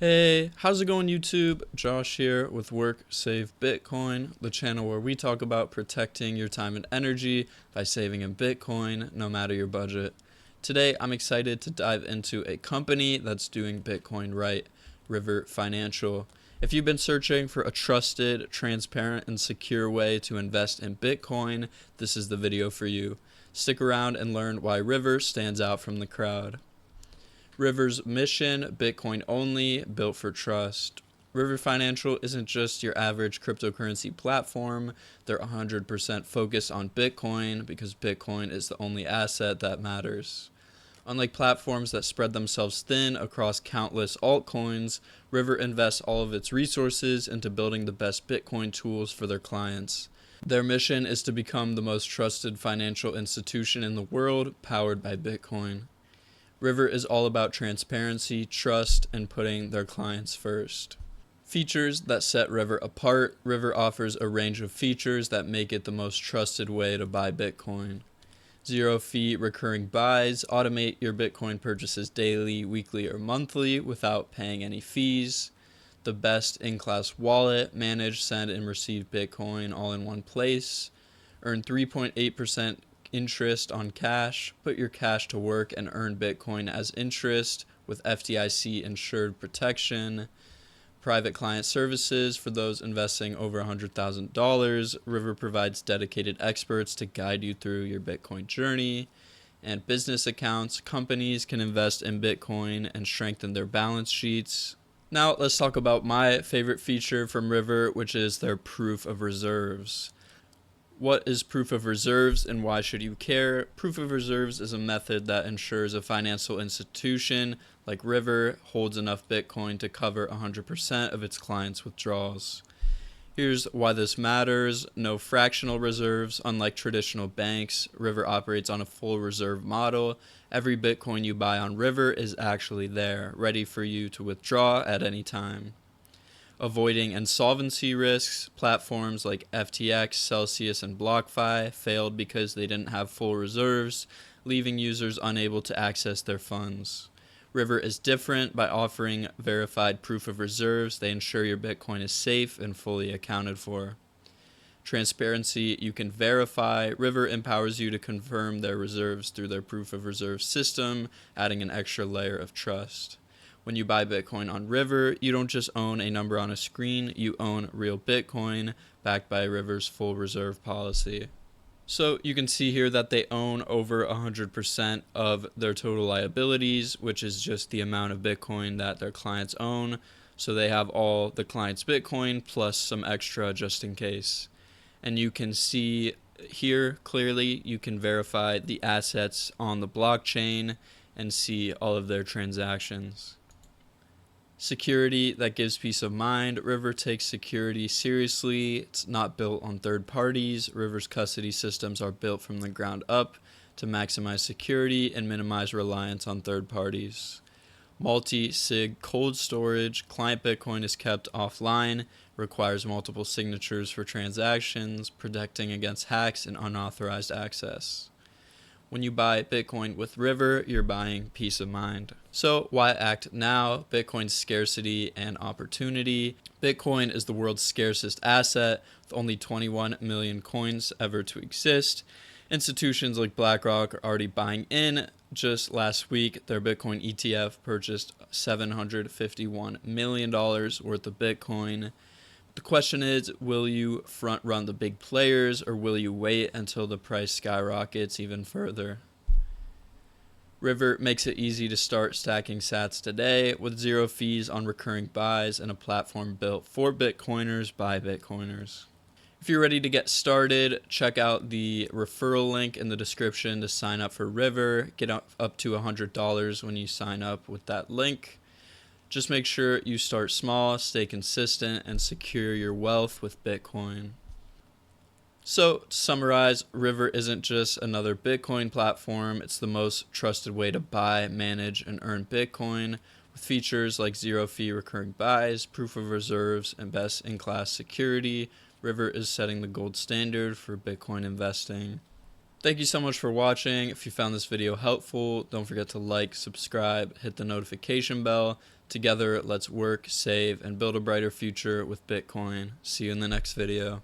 Hey, how's it going, YouTube? Josh here with Work Save Bitcoin, the channel where we talk about protecting your time and energy by saving in Bitcoin, no matter your budget. Today, I'm excited to dive into a company that's doing Bitcoin right, River Financial. If you've been searching for a trusted, transparent, and secure way to invest in Bitcoin, this is the video for you. Stick around and learn why River stands out from the crowd. River's mission, Bitcoin only, built for trust. River Financial isn't just your average cryptocurrency platform. They're 100% focused on Bitcoin because Bitcoin is the only asset that matters. Unlike platforms that spread themselves thin across countless altcoins, River invests all of its resources into building the best Bitcoin tools for their clients. Their mission is to become the most trusted financial institution in the world, powered by Bitcoin. River is all about transparency, trust, and putting their clients first. Features that set River apart. River offers a range of features that make it the most trusted way to buy Bitcoin. Zero fee recurring buys. Automate your Bitcoin purchases daily, weekly, or monthly without paying any fees. The best in-class wallet. Manage, send, and receive Bitcoin all in one place. Earn 3.8% interest on cash. Put your cash to work and earn Bitcoin as interest with FDIC insured protection. Private client services for those investing over $100,000. River provides dedicated experts to guide you through your Bitcoin journey. And business accounts. Companies can invest in Bitcoin and strengthen their balance sheets. Now let's talk about my favorite feature from River, which is their proof of reserves. What is proof of reserves and why should you care? Proof of reserves is a method that ensures a financial institution like River holds enough Bitcoin to cover 100% of its clients' withdrawals. Here's why this matters. No fractional reserves. Unlike traditional banks, River operates on a full reserve model. Every Bitcoin you buy on River is actually there, ready for you to withdraw at any time. Avoiding insolvency risks. Platforms like FTX, Celsius, and BlockFi failed because they didn't have full reserves, leaving users unable to access their funds. River is different by offering verified proof of reserves. They ensure your Bitcoin is safe and fully accounted for. Transparency, you can verify. River empowers you to confirm their reserves through their proof of reserve system, adding an extra layer of trust. When you buy Bitcoin on River, you don't just own a number on a screen, you own real Bitcoin backed by River's full reserve policy. So you can see here that they own over 100% of their total liabilities, which is just the amount of Bitcoin that their clients own. So they have all the clients' Bitcoin plus some extra just in case. And you can see here clearly, you can verify the assets on the blockchain and see all of their transactions. Security that gives peace of mind. River takes security seriously. It's not built on third parties. River's custody systems are built from the ground up to maximize security and minimize reliance on third parties. Multisig cold storage. Client Bitcoin is kept offline. Requires multiple signatures for transactions, protecting against hacks and unauthorized access. When you buy Bitcoin with River, you're buying peace of mind. So why act now? Bitcoin's scarcity and opportunity. Bitcoin is the world's scarcest asset, with only 21 million coins ever to exist. Institutions like BlackRock are already buying in. Just last week, their Bitcoin ETF purchased $751 million worth of Bitcoin. The question is, will you front run the big players or will you wait until the price skyrockets even further? River makes it easy to start stacking sats today with zero fees on recurring buys and a platform built for Bitcoiners by Bitcoiners. If you're ready to get started, check out the referral link in the description to sign up for River. Get up to $100 when you sign up with that link. Just make sure you start small, stay consistent, and secure your wealth with Bitcoin. So, to summarize, River isn't just another Bitcoin platform. It's the most trusted way to buy, manage, and earn Bitcoin with features like zero fee recurring buys, proof of reserves, and best-in-class security. River is setting the gold standard for Bitcoin investing. Thank you so much for watching. If you found this video helpful, don't forget to like, subscribe, hit the notification bell Together, let's work, save, and build a brighter future with Bitcoin. See you in the next video.